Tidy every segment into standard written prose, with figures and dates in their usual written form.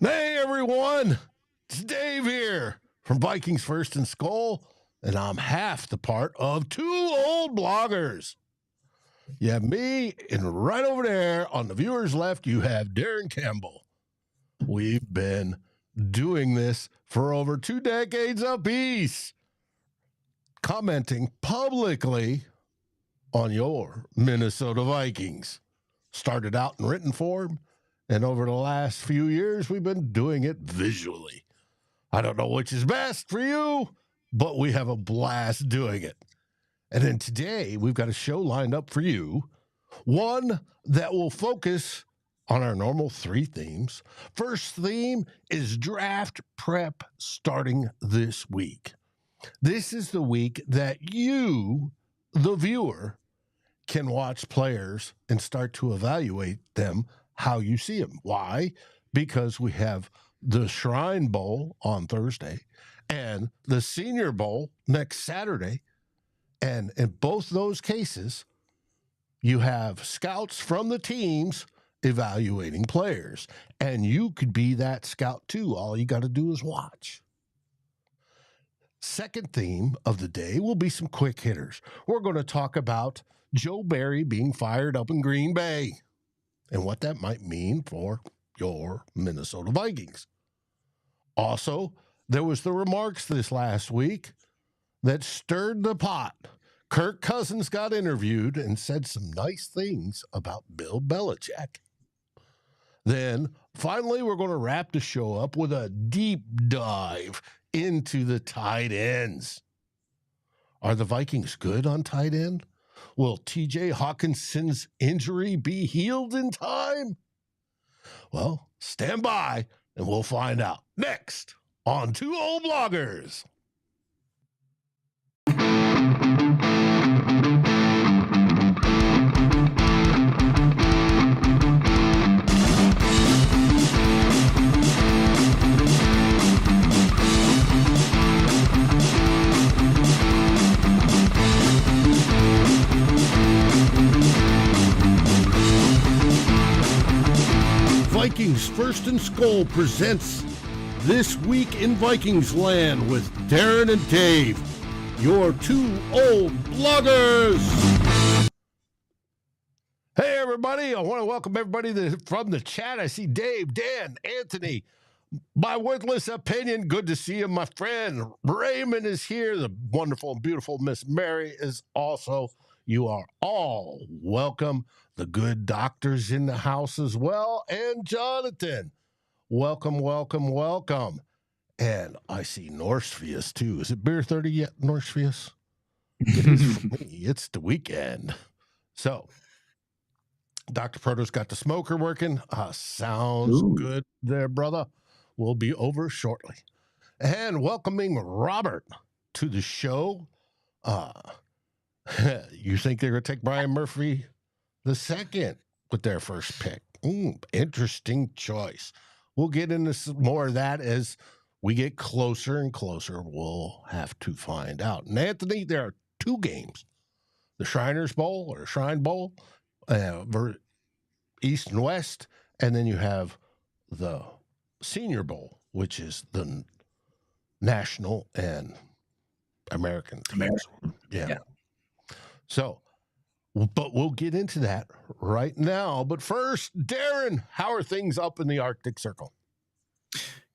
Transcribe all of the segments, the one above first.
Hey, everyone. It's Dave here from Vikings First and SKOL, and I'm half the part of two old bloggers. You have me, and right over there on the viewer's left, you have Darren Campbell. We've been doing this for over 2 decades apiece, commenting publicly on your Minnesota Vikings. Started out in written form, and over the last few years, we've been doing it visually. I don't know which is best for you, but we have a blast doing it. And then today, we've got a show lined up for you, one that will focus on our normal 3 themes. First theme is draft prep starting this week. This is the week that you, the viewer, can watch players and start to evaluate them how you see them. Why? Because we have the Shrine Bowl on Thursday and the Senior Bowl next Saturday. And in both those cases, you have scouts from the teams evaluating players. And you could be that scout too. All you got to do is watch. Second theme of the day will be some quick hitters. We're going to talk about Joe Barry being fired up in Green Bay and what that might mean for your Minnesota Vikings. Also, there was the remarks this last week that stirred the pot. Kirk Cousins got interviewed and said some nice things about Bill Belichick. Then, finally, we're going to wrap the show up with a deep dive into the tight ends. Are the Vikings good on tight end? Will T.J. Hawkinson's injury be healed in time? Well, stand by and we'll find out next on Two Old Bloggers. Vikings First and SKOL presents This Week in Vikings Land with Darren and Dave, your two old bloggers. Hey, everybody. I want to welcome everybody from the chat. I see Dave, Dan, Anthony. My worthless opinion, good to see you, my friend. Raymond is here. The wonderful and beautiful Miss Mary is also. You are all welcome. The good doctor's in the house as well. And Jonathan, welcome, welcome, welcome. And I see Norsefius too. Is it beer 30 yet, Norsefius? It is for me. It's the weekend. So, Dr. Proto's got the smoker working. Sounds good there, brother. We'll be over shortly. And welcoming Robert to the show. You think they're going to take Brian Murphy the second with their first pick? Interesting choice. We'll get into some more of that as we get closer and closer. We'll have to find out. And Anthony, there are 2 games. The Shriners Bowl or Shrine Bowl, East and West. And then you have the Senior Bowl, which is the national and American teams. Yeah. So, but we'll get into that right now. But first, Darren, how are things up in the Arctic Circle?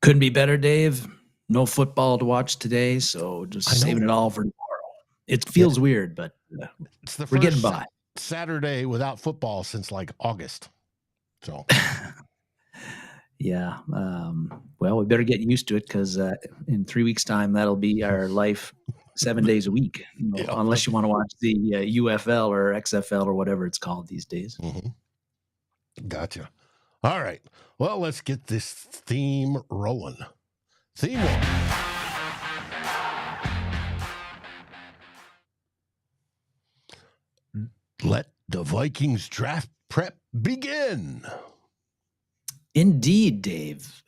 Couldn't be better, Dave. No football to watch today, so just saving it all for tomorrow. It feels weird, but it's we're getting by. Saturday without football since like August. So, yeah. Well, we better get used to it because in 3 weeks' time, that'll be our life 7 days a week, unless you want to watch the UFL or XFL or whatever it's called these days. Mm-hmm. Gotcha. All right. Well, let's get this theme rolling. Theme 1. Let the Vikings draft prep begin. Indeed, Dave.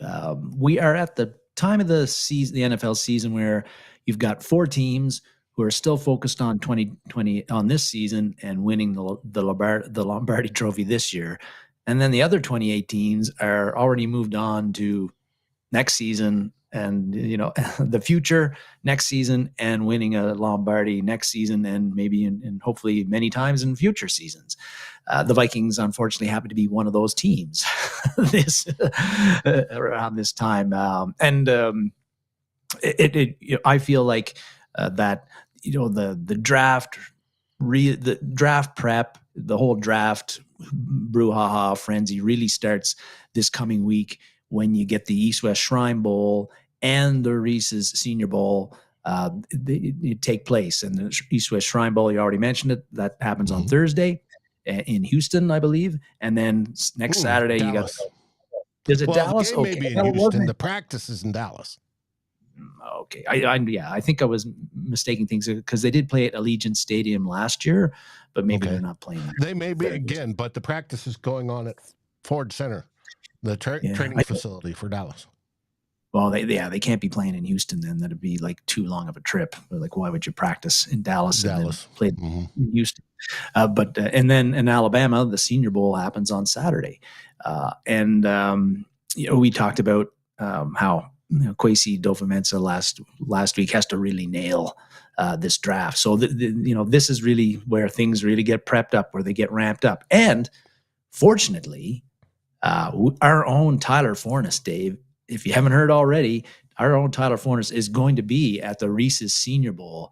We are at the time of the season, the NFL season, where you've got 4 teams who are still focused on 2020 on this season and winning the Lombardi Trophy this year. And then the other 28 teams are already moved on to next season, and the future next season, and winning a Lombardi next season, and maybe and hopefully many times in future seasons. The Vikings, unfortunately, happen to be one of those teams this around this time, I feel like that the draft, the draft prep, the whole draft brouhaha frenzy really starts this coming week when you get the East West Shrine Bowl and the Reese's Senior Bowl. They take place, and the East West Shrine Bowl, you already mentioned it, that happens on Thursday in Houston, I believe, and then next Saturday Dallas. you got. Is it Dallas? The game may be in Houston. The practice is in Dallas. Okay, I think I was mistaking things because they did play at Allegiant Stadium last year, but maybe they're not playing there. They may be again, but the practice is going on at Ford Center, the training facility for Dallas. Well, they can't be playing in Houston then. That'd be like too long of a trip. Like, why would you practice in Dallas and then play in Houston? But and then in Alabama, the Senior Bowl happens on Saturday, we talked about how Kwesi Adofo-Mensah last week has to really nail this draft. So this is really where things really get prepped up, where they get ramped up. And fortunately, our own Tyler Forness, Dave, if you haven't heard already, our own Tyler Forness is going to be at the Reese's Senior Bowl.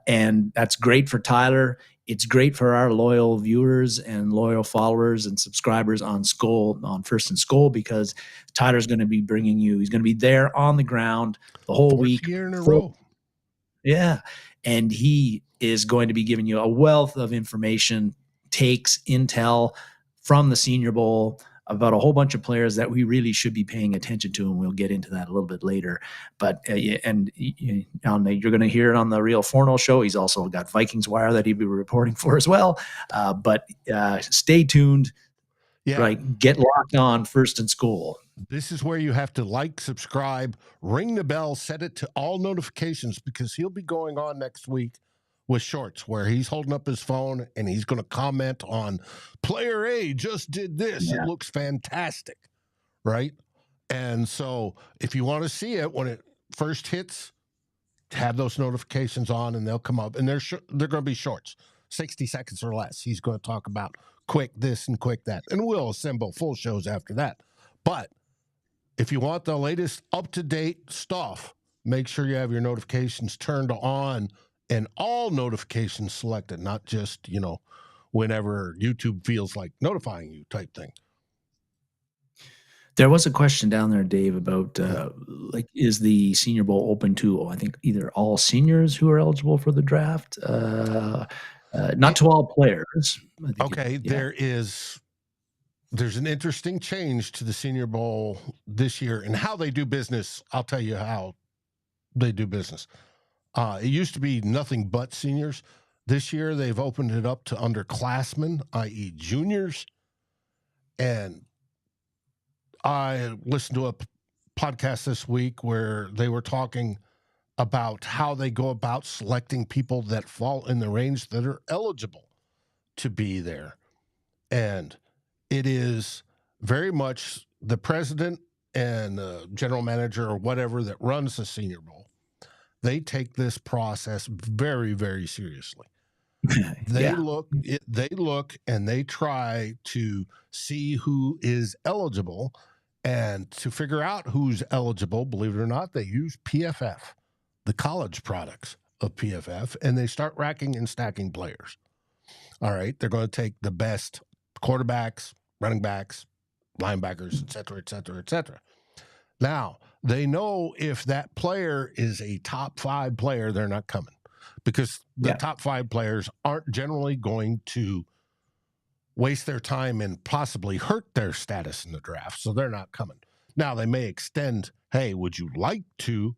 And that's great for Tyler. It's great for our loyal viewers and loyal followers and subscribers on SKOL, on First and SKOL, because Tyler's going to be bringing you, he's going to be there on the ground the whole week. Year in a row. Yeah. And he is going to be giving you a wealth of information, takes, intel from the Senior Bowl about a whole bunch of players that we really should be paying attention to, and we'll get into that a little bit later. But you're going to hear it on the Real Forno show. He's also got Vikings Wire that he'll be reporting for as well. But stay tuned. Yeah. Right, get locked on First and SKOL. This is where you have to like, subscribe, ring the bell, set it to all notifications, because he'll be going on next week with shorts where he's holding up his phone and he's going to comment on player A just did this. Yeah. It looks fantastic, right? And so if you want to see it when it first hits, have those notifications on and they'll come up, and they're going to be shorts, 60 seconds or less. He's going to talk about quick this and quick that, and we'll assemble full shows after that. But if you want the latest up-to-date stuff, make sure you have your notifications turned on and all notifications selected, not just, whenever YouTube feels like notifying you type thing. There was a question down there, Dave, about is the Senior Bowl open to, I think, either all seniors who are eligible for the draft, not to all players. Okay, there's an interesting change to the Senior Bowl this year and how they do business. I'll tell you how they do business. It used to be nothing but seniors. This year, they've opened it up to underclassmen, i.e. juniors. And I listened to a podcast this week where they were talking about how they go about selecting people that fall in the range that are eligible to be there. And it is very much the president and the general manager or whatever that runs the Senior Bowl. They take this process very, very seriously. They look and they try to see who is eligible, and to figure out who's eligible, believe it or not, they use PFF, the college products of PFF, and they start racking and stacking players. All right, they're going to take the best quarterbacks, running backs, linebackers, et cetera, et cetera, et cetera. Now, they know if that player is a top 5 player, they're not coming, because the top 5 players aren't generally going to waste their time and possibly hurt their status in the draft, so they're not coming. Now, they may extend, hey, would you like to,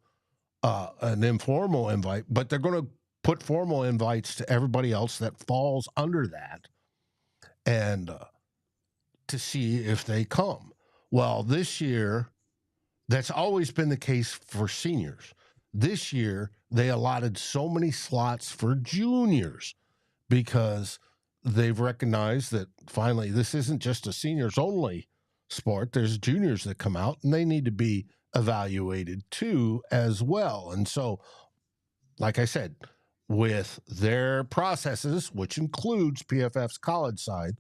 an informal invite, but they're going to put formal invites to everybody else that falls under that, and to see if they come. Well, this year, that's always been the case for seniors. This year, they allotted so many slots for juniors because they've recognized that finally this isn't just a seniors only sport, there's juniors that come out and they need to be evaluated too as well. And so, like I said, with their processes, which includes PFF's college side,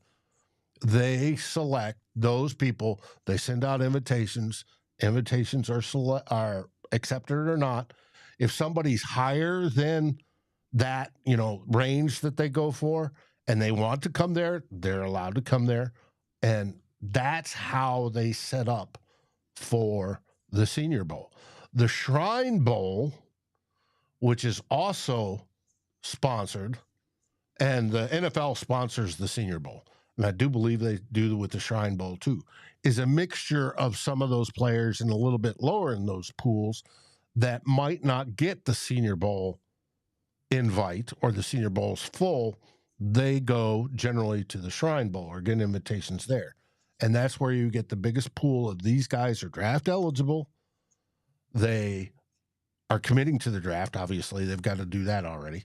they select those people. They send out invitations. Invitations are accepted or not. If somebody's higher than that, range that they go for, and they want to come there, they're allowed to come there. And that's how they set up for the Senior Bowl. The Shrine Bowl, which is also sponsored, and the NFL sponsors the Senior Bowl, and I do believe they do with the Shrine Bowl too, is a mixture of some of those players and a little bit lower in those pools that might not get the Senior Bowl invite or the Senior Bowl's full. They go generally to the Shrine Bowl or get invitations there. And that's where you get the biggest pool of these guys are draft eligible. They are committing to the draft. Obviously, they've got to do that already.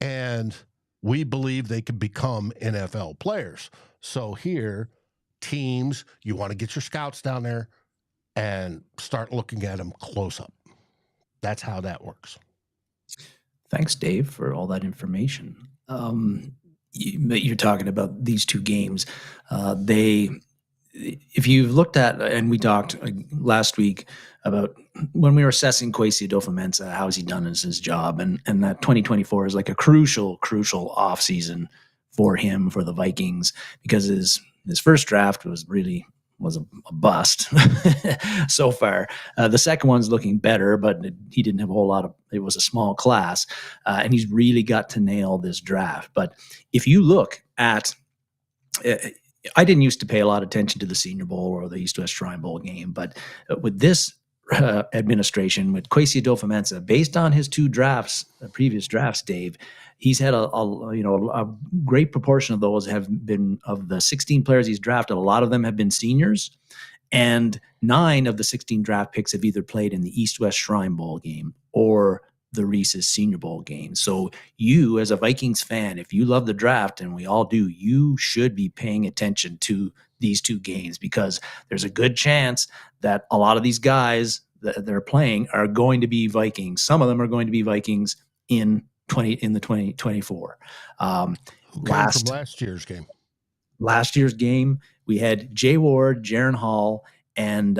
And we believe they could become NFL players. So here, teams, you want to get your scouts down there and start looking at them close up. That's how that works. Thanks, Dave, for all that information. You're talking about these two games. If you've looked at, and we talked last week about when we were assessing Kwesi Adofo-Mensah, how has he done as his job, and that 2024 is like a crucial offseason for him, for the Vikings, because his first draft was a bust so far. The second one's looking better, but he didn't have a whole lot of, it was a small class, and he's really got to nail this draft. But if you look at, I didn't used to pay a lot of attention to the Senior Bowl or the East West Shrine Bowl game, but with this administration, with Kwesi Adofo-Mensah, based on his two previous drafts, Dave, he's had a great proportion of those have been, of the 16 players he's drafted, a lot of them have been seniors, and 9 of the 16 draft picks have either played in the East West Shrine Bowl game or the Reese's Senior Bowl game. So you, as a Vikings fan, if you love the draft, and we all do, you should be paying attention to these two games, because there's a good chance that a lot of these guys that they're playing are going to be Vikings. Some of them are going to be Vikings in the 2024. From last year's game. Last year's game, we had Jay Ward, Jaron Hall, and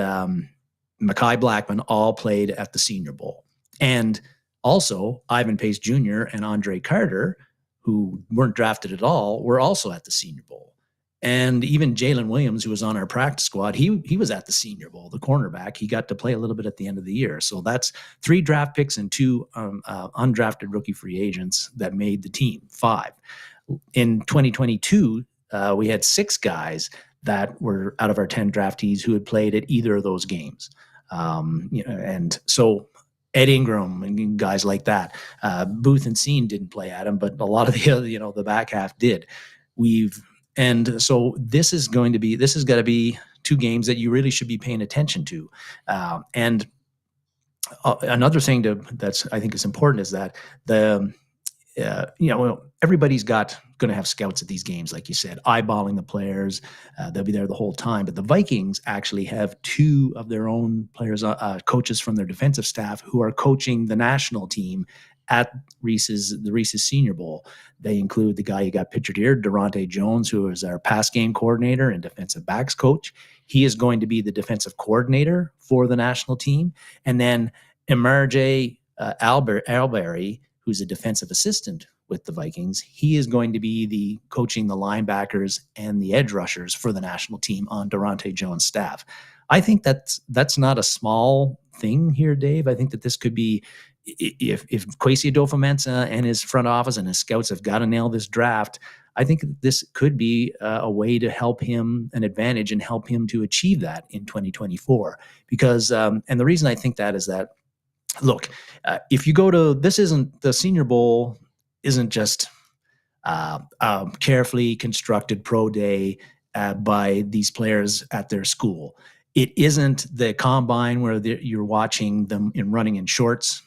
Mekhi Blackman all played at the Senior Bowl. And also, Ivan Pace Jr. and Andre Carter, who weren't drafted at all, were also at the Senior Bowl. And even Jalen Williams, who was on our practice squad, he was at the Senior Bowl, the cornerback. He got to play a little bit at the end of the year. So that's 3 draft picks and 2 undrafted rookie free agents that made the team, 5. In 2022, we had 6 guys that were out of our 10 draftees who had played at either of those games. And so Ed Ingram and guys like that. Booth and Scene didn't play at him, but a lot of the other, the back half did. And so this is got to be 2 games that you really should be paying attention to. And another thing that's I think is important is that everybody's going to have scouts at these games, like you said, eyeballing the players. They'll be there the whole time. But the Vikings actually have 2 of their own players, coaches from their defensive staff, who are coaching the national team at the Reese's Senior Bowl. They include the guy you got pictured here, Daronte Jones, who is our pass game coordinator and defensive backs coach. He is going to be the defensive coordinator for the national team. And then Imarjaye Albury, who's a defensive assistant with the Vikings, he is going to be coaching the linebackers and the edge rushers for the national team on Daronte Jones' staff. I think that's not a small thing here, Dave. I think that this could be, if Kwesi Adofo-Mensah and his front office and his scouts have got to nail this draft, I think this could be a way to help him, an advantage, and help him to achieve that in 2024. Because, and the reason I think that is that, look, if you go to, the Senior Bowl isn't just a carefully constructed pro day by these players at their school. it isn't the combine where you're watching them running in shorts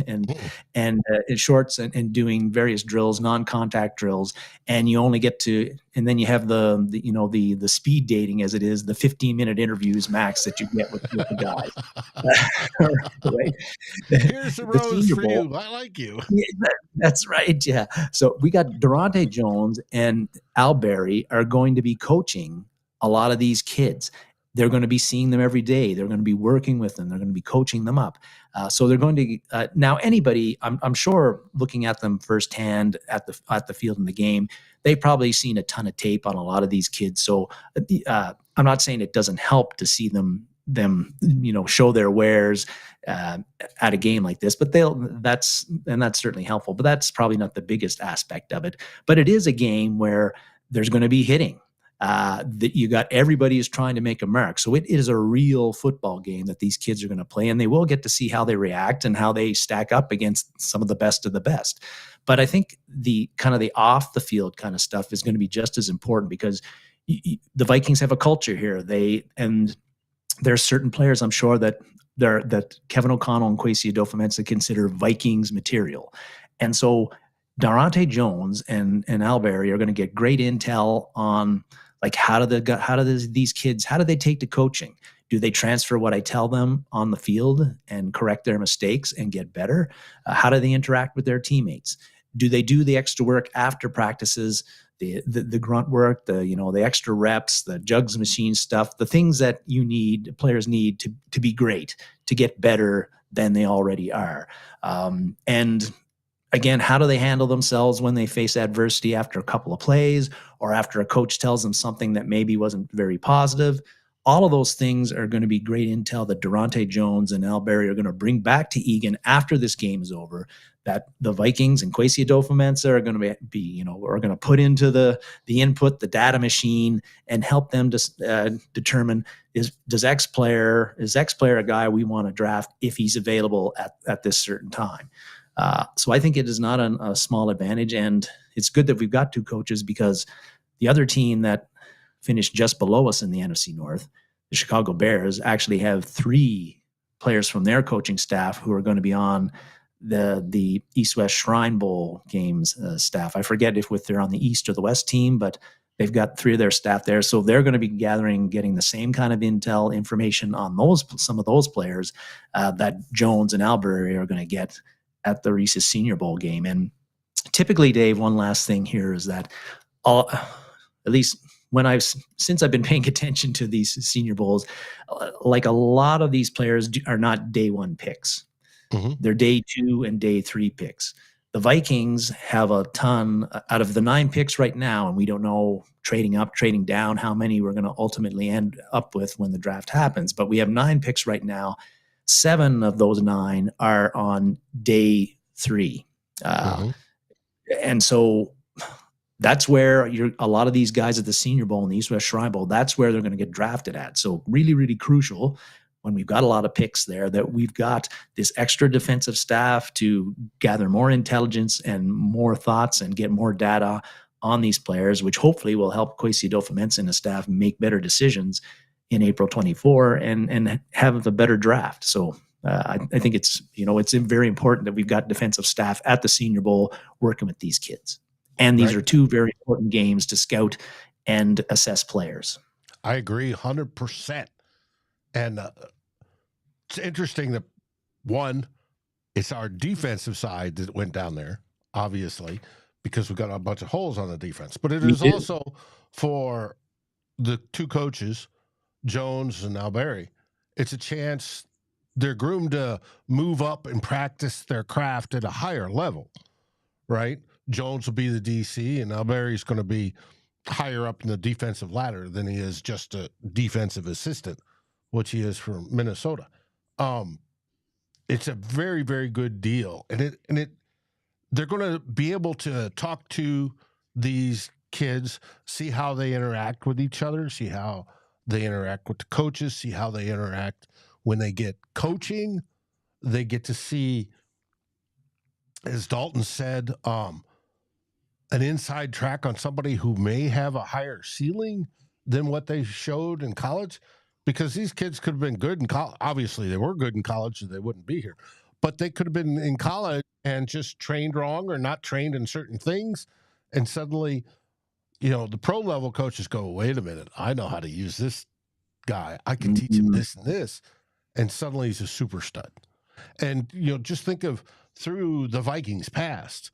and in shorts and doing various drills, non-contact drills, and you only get to, and then you have the speed dating, as it is, the 15-minute interviews max that you get with the guys. Right? Here's the rose Senior for Bowl, you. I like you. yeah, that's right. Yeah. So we got Daronte Jones and Albury are going to be coaching a lot of these kids. They're going to be seeing them every day. They're going to be working with them. They're going to be coaching them up. So they're going to now anybody. I'm sure looking at them firsthand at the field in the game, they've probably seen a ton of tape on a lot of these kids. So I'm not saying it doesn't help to see them show their wares at a game like this, but that's certainly helpful, but that's probably not the biggest aspect of it. But it is a game where there's going to be hitting. That you got, everybody is trying to make a mark. So it is a real football game that these kids are going to play, and they will get to see how they react and how they stack up against some of the best of the best. But I think the kind of the off the field kind of stuff is going to be just as important, because the Vikings have a culture here. There's certain players, I'm sure, that Kevin O'Connell and Kwesi Adofo-Mensah consider Vikings material. And so Daronte Jones and Albury are going to get great intel on, like, how do these kids, how do they take to coaching? Do they transfer what I tell them on the field and correct their mistakes and get better? How do they interact with their teammates? Do they do the extra work after practices? The grunt work, the extra reps, the jugs machine stuff, the things that players need to be great, to get better than they already are. And again, how do they handle themselves when they face adversity after a couple of plays, or after a coach tells them something that maybe wasn't very positive? All of those things are going to be great intel that Daronte Jones and Albury are going to bring back to Egan after this game is over, that the Vikings and Kwesi Adofo-Mensah are going to be are going to put into the input, the data machine, and help them to determine, is X player a guy we want to draft if he's available at this certain time. So I think it is not a small advantage, and it's good that we've got two coaches, because the other team that finished just below us in the NFC North, the Chicago Bears, actually have 3 players from their coaching staff who are going to be on the East-West Shrine Bowl games staff. I forget if they're on the East or the West team, but they've got 3 of their staff there. So they're going to be getting the same kind of intel information on some of those players that Jones and Albury are going to get at the Reese's Senior Bowl game. And typically, Dave, one last thing here is that at least since I've been paying attention to these Senior Bowls, like, a lot of these players are not day 1 picks. Mm-hmm. They're day 2 and day 3 picks. The Vikings have a ton out of the 9 picks right now, and we don't know, trading up, trading down, how many we're going to ultimately end up with when the draft happens. But we have 9 picks right now. 7 of those 9 are on day 3. And so that's where a lot of these guys at the Senior Bowl and the East-West Shrine Bowl, that's where they're going to get drafted at. So really, really crucial, when we've got a lot of picks there, that we've got this extra defensive staff to gather more intelligence and more thoughts and get more data on these players, which hopefully will help Kwesi Adofo-Mensah and his staff make better decisions in April 24 and have a better draft. So I think it's very important that we've got defensive staff at the Senior Bowl working with these kids. And these are 2 very important games to scout and assess players. I agree 100%. And it's interesting that, one, it's our defensive side that went down there, obviously, because we've got a bunch of holes on the defense. But it is also for the 2 coaches, Jones and Albury. It's a chance they're groomed to move up and practice their craft at a higher level, right? Jones will be the DC, and Albury's going to be higher up in the defensive ladder than he is just a defensive assistant, which he is for Minnesota. It's a very, very good deal, and they're going to be able to talk to these kids, see how they interact with each other, see how they interact with the coaches, see how they interact when they get coaching. They get to see, as Dalton said, an inside track on somebody who may have a higher ceiling than what they showed in college. because these kids could have been good in college. Obviously, they were good in college, or they wouldn't be here. But they could have been in college and just trained wrong or not trained in certain things. And suddenly, the pro level coaches go, wait a minute, I know how to use this guy. I can teach him this and this. And suddenly he's a super stud. And, just think of through the Vikings past,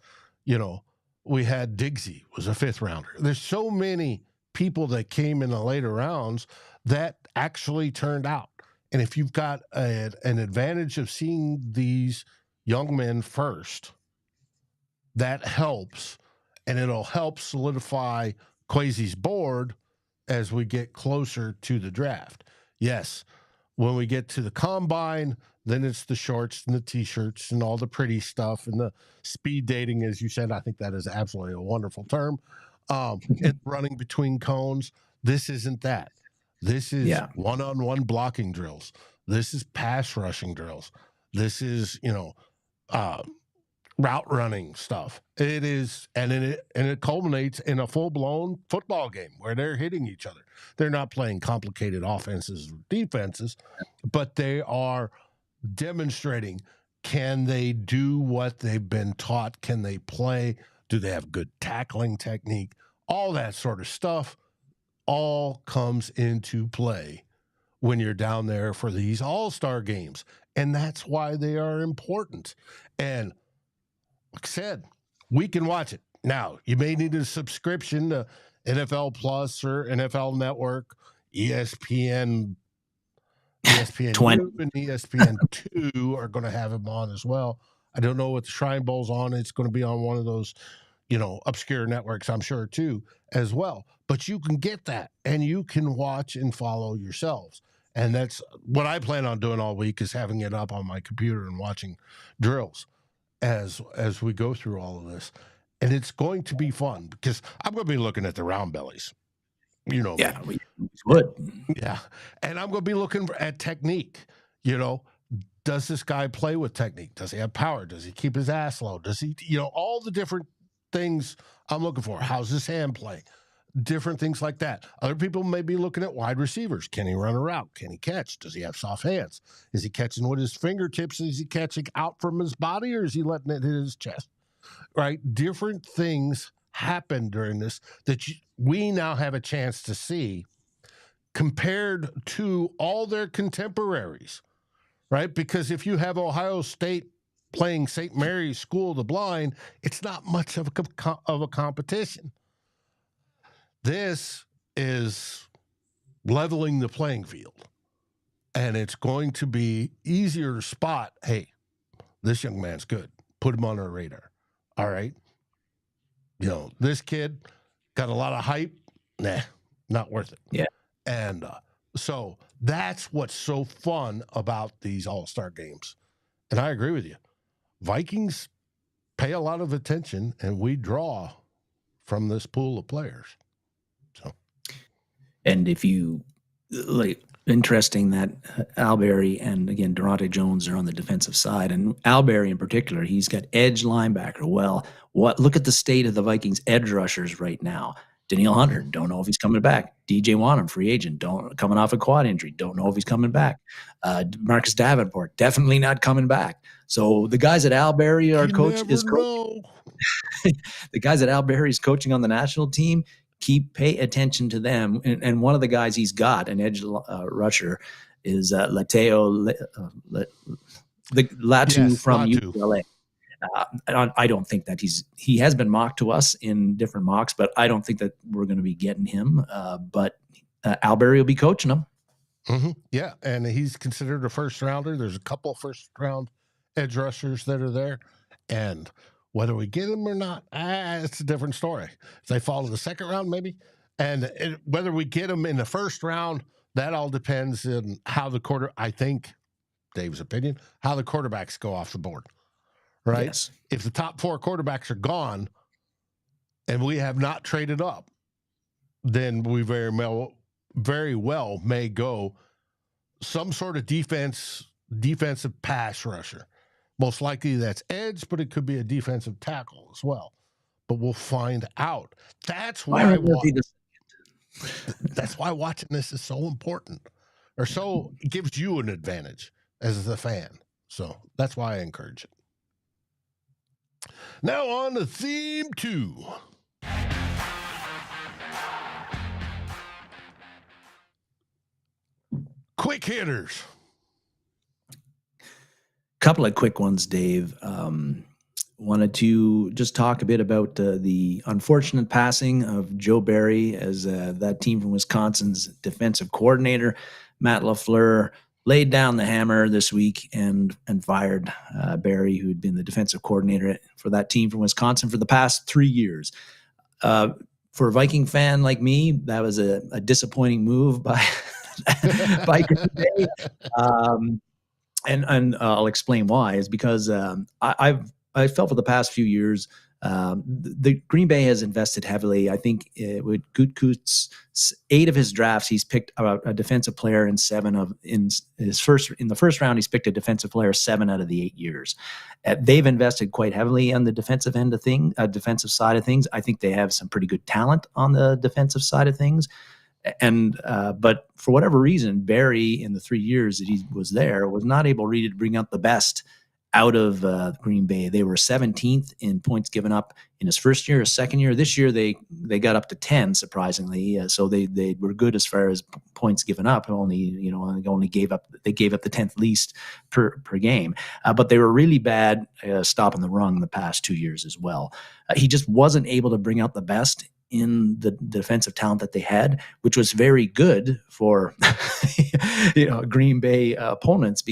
we had Diggsy was a 5th rounder. There's so many people that came in the later rounds that actually turned out. And if you've got an advantage of seeing these young men first, that helps, and it'll help solidify Kwesi's board as we get closer to the draft. Yes, when we get to the combine, then it's the shorts and the T-shirts and all the pretty stuff and the speed dating, as you said. I think that is absolutely a wonderful term. And running between cones, this isn't that. This is one-on-one blocking drills. This is pass rushing drills. This is, route running stuff. It is, and it culminates in a full-blown football game where they're hitting each other. They're not playing complicated offenses or defenses, but they are demonstrating, can they do what they've been taught? Can they play? Do they have good tackling technique? All that sort of stuff all comes into play when you're down there for these all-star games. And that's why they are important. And like I said, we can watch it. Now, you may need a subscription to NFL Plus or NFL Network, ESPN 20 and ESPN2 are going to have him on as well. I don't know what the Shrine Bowl's on. It's going to be on one of those, obscure networks, I'm sure, too, as well. But you can get that, and you can watch and follow yourselves. And that's what I plan on doing all week, is having it up on my computer and watching drills as we go through all of this. And it's going to be fun because I'm going to be looking at the round bellies. Yeah, we would. Yeah. And I'm going to be looking at technique. Does this guy play with technique? Does he have power? Does he keep his ass low? Does he, all the different things I'm looking for. How's his hand play? Different things like that. Other people may be looking at wide receivers. Can he run a route? Can he catch? Does he have soft hands? Is he catching with his fingertips? Is he catching out from his body, or is he letting it hit his chest? Right? Different things happen during this that we now have a chance to see compared to all their contemporaries, right? Because if you have Ohio State playing St. Mary's School of the Blind, it's not much of a competition. This is leveling the playing field, and it's going to be easier to spot, hey, this young man's good. Put him on our radar. All right. This kid got a lot of hype. Nah, not worth it. Yeah. And so that's what's so fun about these all-star games. And I agree with you. Vikings pay a lot of attention, and we draw from this pool of players. So, and if you interesting that Albury and again Daronte Jones are on the defensive side, and Albury in particular, he's got edge linebacker. Well, look at the state of the Vikings edge rushers right now. Danielle Hunter, don't know if he's coming back. DJ Wanham, free agent, coming off a quad injury, don't know if he's coming back. Marcus Davenport, definitely not coming back. So the guys at Albury are the guys at Albury is coaching on the national team. Pay attention to them. And one of the guys he's got, an edge rusher, is Latu from UCLA. I don't think that he has been mocked to us in different mocks, but I don't think that we're going to be getting him. But Albury will be coaching him. Mm-hmm. Yeah, and he's considered a first rounder. There's a couple first round edge rushers that are there, and whether we get him or not, it's a different story. If they fall to the second round, maybe, and whether we get him in the first round, that all depends on how I think, Dave's opinion, how the quarterbacks go off the board. Right? Yes. If the top 4 quarterbacks are gone and we have not traded up, then we very well may go some sort of defensive pass rusher. Most likely that's edge, but it could be a defensive tackle as well. But we'll find out. That's why watching this is so important, or so it gives you an advantage as the fan. So that's why I encourage it. Now on to theme 2. Quick hitters. Couple of quick ones, Dave. Wanted to just talk a bit about the unfortunate passing of Joe Barry as that team from Wisconsin's defensive coordinator. Matt LaFleur laid down the hammer this week and fired Barry, who had been the defensive coordinator for that team from Wisconsin for the past 3 years. For a Viking fan like me, that was a disappointing move by Green Bay. And I'll explain why. Is because I felt for the past few years, the Green Bay has invested heavily. I think with Gutekunst, 8 of his drafts, he's picked a defensive player in the first round. He's picked a defensive player 7 out of the 8 years. They've invested quite heavily on the defensive end of defensive side of things. I think they have some pretty good talent on the defensive side of things. And but for whatever reason, Barry, in the 3 years that he was there, was not able really to bring out the best out of Green Bay. They were 17th in points given up in his first year. His second year, this year they got up to 10, surprisingly. So they were good as far as points given up. They gave up the 10th least per game. But they were really bad stopping the run the past 2 years as well. He just wasn't able to bring out the best in the defensive talent that they had, which was very good for Green Bay opponents,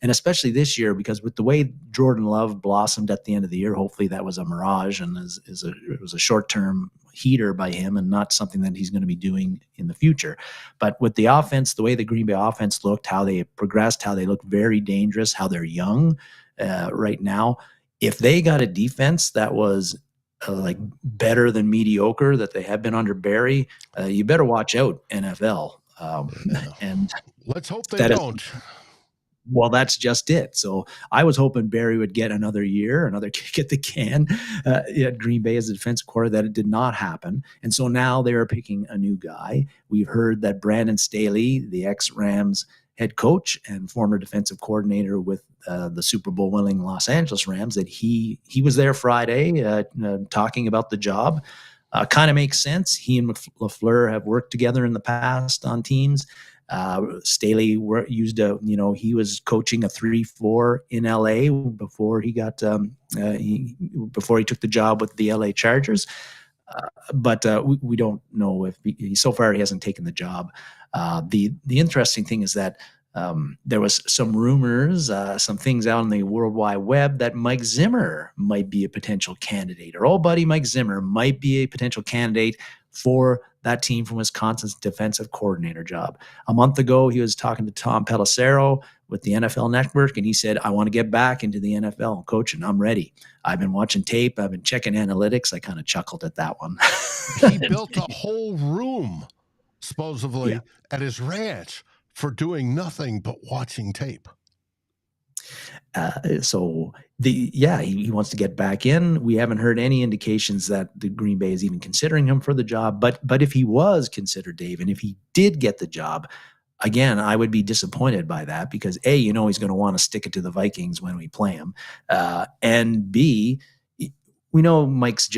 and especially this year, because with the way Jordan Love blossomed at the end of the year, hopefully that was a mirage and it was a short-term heater by him and not something that he's going to be doing in the future. But with the offense, the way the Green Bay offense looked, how they progressed, how they looked very dangerous, how they're young right now, if they got a defense that was like better than mediocre that they have been under Barry, you better watch out, NFL. And let's hope they don't. Well, that's just it. So I was hoping Barry would get another year, another kick at the can at Green Bay as a defensive coordinator. That it did not happen. And so now they are picking a new guy. We've heard that Brandon Staley, the ex-Rams head coach and former defensive coordinator with the Super Bowl winning Los Angeles Rams, that he was there Friday talking about the job. Kind of makes sense. He and LaFleur have worked together in the past on teams. Staley he was coaching a 3-4 in LA before he got before he took the job with the LA Chargers. But we don't know if so far he hasn't taken the job. The interesting thing is that there was some rumors, some things out on the World Wide Web that Mike Zimmer might be a potential candidate, or old buddy Mike Zimmer might be a potential candidate for that team from Wisconsin's defensive coordinator job. A month ago, he was talking to Tom Pelissero with the NFL Network, and he said, I want to get back into the NFL coaching. I'm ready. I've been watching tape. I've been checking analytics. I kind of chuckled at that one. He built a whole room, supposedly, at his ranch for doing nothing but watching tape. He wants to get back in. We haven't heard any indications that the Green Bay is even considering him for the job. But if he was considered, Dave, and if he did get the job, again, I would be disappointed by that because A, he's going to want to stick it to the Vikings when we play him, and B, we know Mike's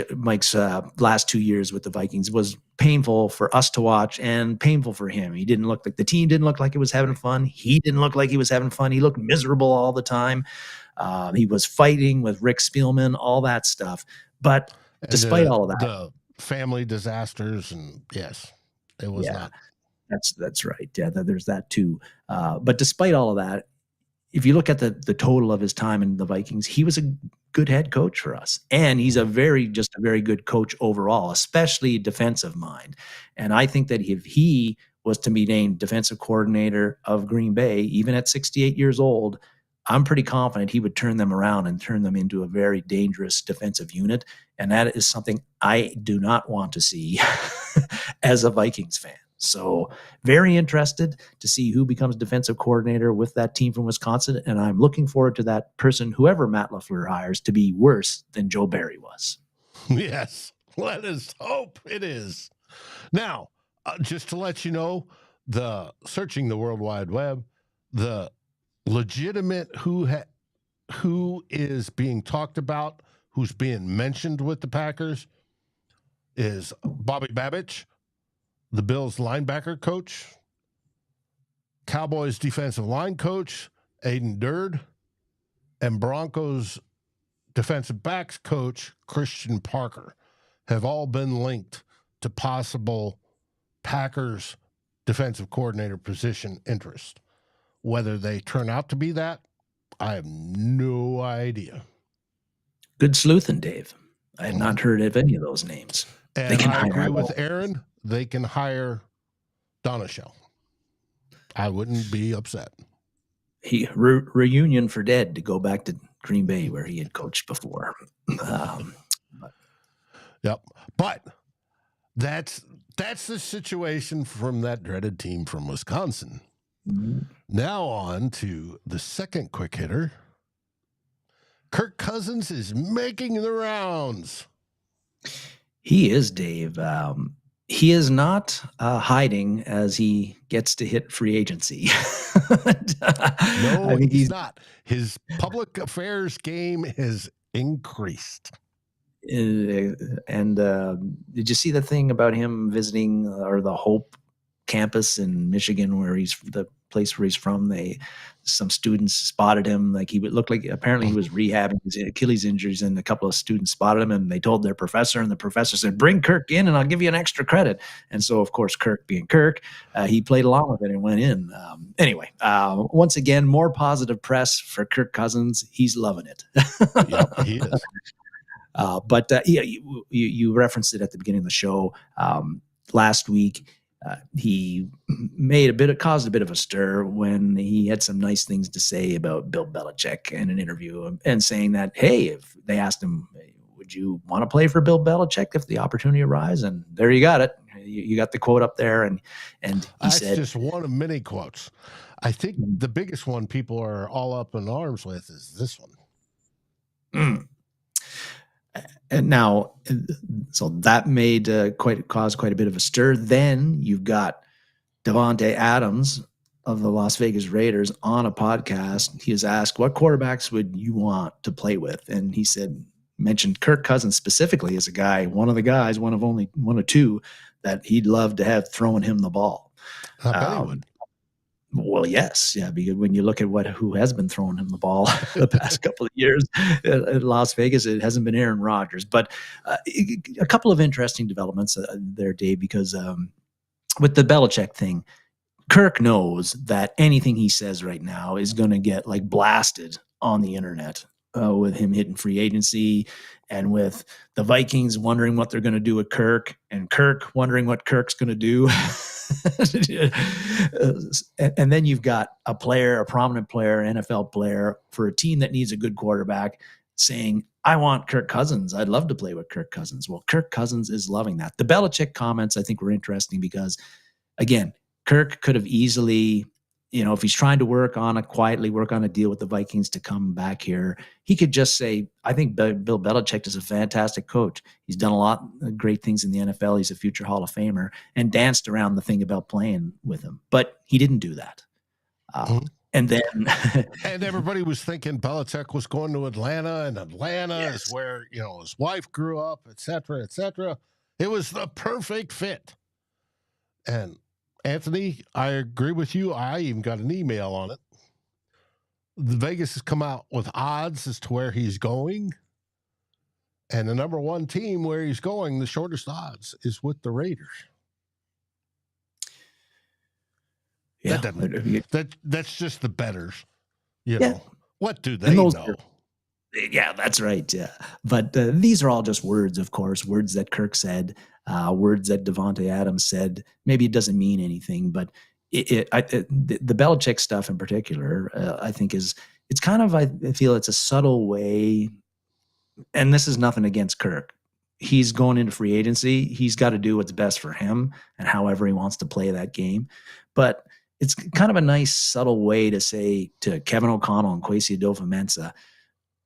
last 2 years with the Vikings was painful for us to watch and painful for him. The team didn't look like it was having fun. He didn't look like he was having fun. He looked miserable all the time. He was fighting with Rick Spielman, all that stuff. But despite all of that, the family disasters, and yes, it was not. That's right. Yeah, there's that too. But despite all of that, if you look at the total of his time in the Vikings, he was a good head coach for us. And he's a very good coach overall, especially defensive mind. And I think that if he was to be named defensive coordinator of Green Bay, even at 68 years old, I'm pretty confident he would turn them around and turn them into a very dangerous defensive unit. And that is something I do not want to see as a Vikings fan. So very interested to see who becomes defensive coordinator with that team from Wisconsin. And I'm looking forward to that person, whoever Matt LaFleur hires, to be worse than Joe Barry was. Yes, let us hope it is. Now, just to let you know, the searching the World Wide Web, the legitimate who is being talked about, who's being mentioned with the Packers is Bobby Babich, the Bills linebacker coach, Cowboys defensive line coach, Aiden Durd, and Broncos defensive backs coach, Christian Parker, have all been linked to possible Packers defensive coordinator position interest. Whether they turn out to be that, I have no idea. Good sleuthing, Dave. I had not heard of any of those names. And I agree with Aaron. They can hire Donachelle. I wouldn't be upset. Reunion for dead to go back to Green Bay where he had coached before. Yep. But that's the situation from that dreaded team from Wisconsin. Mm-hmm. Now on to the second quick hitter. Kirk Cousins is making the rounds. He is, Dave. He is not hiding as he gets to hit free agency. No, I think he's not. His public affairs game has increased. And did you see the thing about him visiting or the Hope campus in Michigan, where he's the place where he's from? Some students spotted him, like he would look like apparently he was rehabbing his Achilles injuries, and a couple of students spotted him, and they told their professor, and the professor said, "Bring Kirk in, and I'll give you an extra credit." And so, of course, Kirk being Kirk, he played along with it and went in. Anyway, once again, more positive press for Kirk Cousins. He's loving it. Yep, he is. But you referenced it at the beginning of the show. Last week, he caused a bit of a stir when he had some nice things to say about Bill Belichick in an interview, and saying that, hey, if they asked him, would you want to play for Bill Belichick if the opportunity arises? And there you got it. You got the quote up there. And he said, just one of many quotes. I think the biggest one people are all up in arms with is this one. And now, so that caused quite a bit of a stir. Then you've got Davante Adams of the Las Vegas Raiders on a podcast. He was asked, what quarterbacks would you want to play with? And he mentioned Kirk Cousins specifically as one of two that he'd love to have throwing him the ball. I bet he would. Well, yes. Yeah, because when you look at who has been throwing him the ball the past couple of years at Las Vegas, it hasn't been Aaron Rodgers. But a couple of interesting developments there, Dave, because with the Belichick thing, Kirk knows that anything he says right now is going to get blasted on the internet, with him hitting free agency, and with the Vikings wondering what they're going to do with Kirk, and Kirk wondering what Kirk's going to do. And then you've got a prominent player, NFL player for a team that needs a good quarterback, saying, I want Kirk Cousins. I'd love to play with Kirk Cousins. Well, Kirk Cousins is loving that. The Belichick comments, I think, were interesting because, again, Kirk could have easily, if he's trying to quietly work on a deal with the Vikings to come back here, he could just say, I think Bill Belichick is a fantastic coach. He's done a lot of great things in the NFL. He's a future Hall of Famer, and danced around the thing about playing with him. But he didn't do that. And then and everybody was thinking Belichick was going to Atlanta, and Atlanta is where, his wife grew up, et cetera, et cetera. It was the perfect fit. And Anthony, I agree with you. I even got an email on it. The Vegas has come out with odds as to where he's going. And the number one team where he's going, the shortest odds, is with the Raiders. Yeah, that's just the bettors. What do they know? Yeah, that's right. Yeah, but these are all just words, of course, words that Kirk said, words that Davante Adams said. Maybe it doesn't mean anything, but the Belichick stuff in particular, I think it's kind of, I feel it's a subtle way, and this is nothing against Kirk. He's going into free agency. He's got to do what's best for him and however he wants to play that game. But it's kind of a nice, subtle way to say to Kevin O'Connell and Kwesi Adofo-Mensah,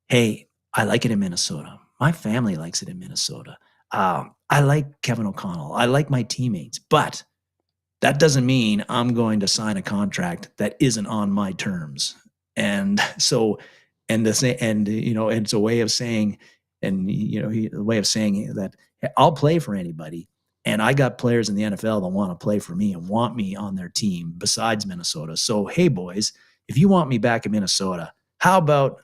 hey, I like it in Minnesota. My family likes it in Minnesota. I like Kevin O'Connell. I like my teammates. But that doesn't mean I'm going to sign a contract that isn't on my terms. And so, and it's a way of saying, a way of saying that I'll play for anybody. And I got players in the NFL that want to play for me and want me on their team besides Minnesota. So, hey, boys, if you want me back in Minnesota, how about,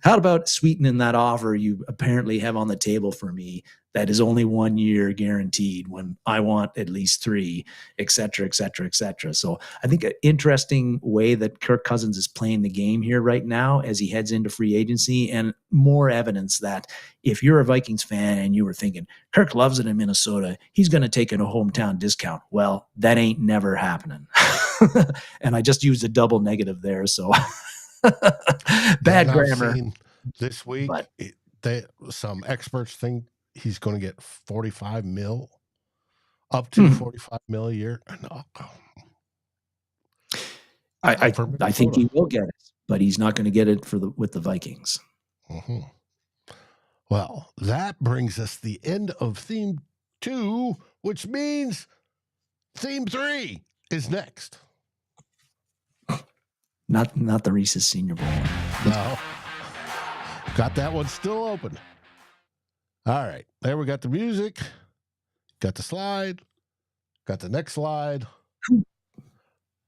how about sweetening that offer you apparently have on the table for me that is only 1 year guaranteed when I want at least 3, et cetera, et cetera, et cetera. So I think an interesting way that Kirk Cousins is playing the game here right now as he heads into free agency, and more evidence that if you're a Vikings fan and you were thinking, Kirk loves it in Minnesota, he's going to take a hometown discount. Well, that ain't never happening. And I just used a double negative there. So bad grammar. This week, some experts think he's going to get 45 mil, up to 45 mil a year. No. I think he will get it, but he's not going to get it with the Vikings. Mm-hmm. Well, that brings us the end of theme 2, which means theme 3 is next. Not the Reese's Senior Bowl. No. Got that one still open. All right. There we got the music. Got the slide. Got the next slide.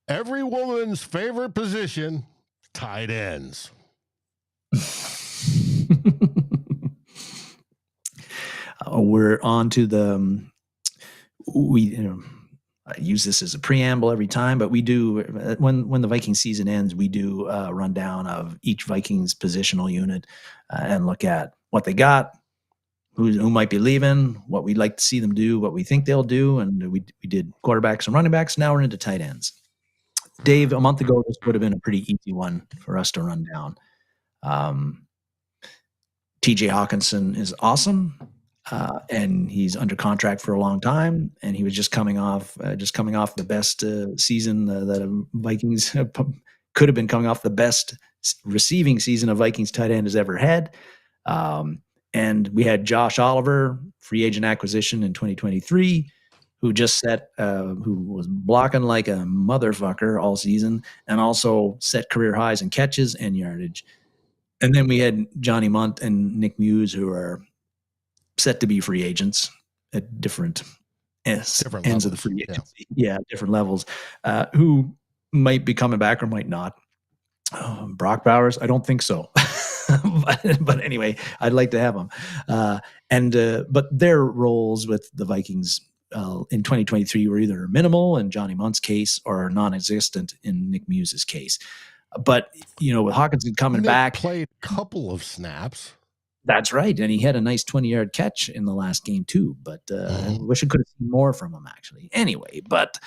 Every woman's favorite position, tight ends. We're on to the I use this as a preamble every time, but we do when the Viking season ends, we do a rundown of each Vikings positional unit and look at what they got, who might be leaving, what we'd like to see them do, what we think they'll do, and we did quarterbacks and running backs. Now we're into tight ends. Dave, a month ago, this would have been a pretty easy one for us to run down. TJ Hawkinson is awesome. And he's under contract for a long time, and he was just coming off the best season that Vikings could have been coming off the best receiving season a Vikings tight end has ever had. And we had Josh Oliver, free agent acquisition in 2023, who who was blocking like a motherfucker all season, and also set career highs in catches and yardage. And then we had Johnny Munt and Nick Muse, who are set to be free agents at different ends levels of the free agency. Yeah, different levels. Who might be coming back or might not. Brock Bowers, I don't think so. but anyway, I'd like to have them. But their roles with the Vikings in 2023 were either minimal in Johnny Munt's case or non-existent in Nick Muse's case. But, with Hawkinson coming back. Played a couple of snaps. That's right. And he had a nice 20-yard catch in the last game too, but I wish I could have seen more from him actually. Anyway, but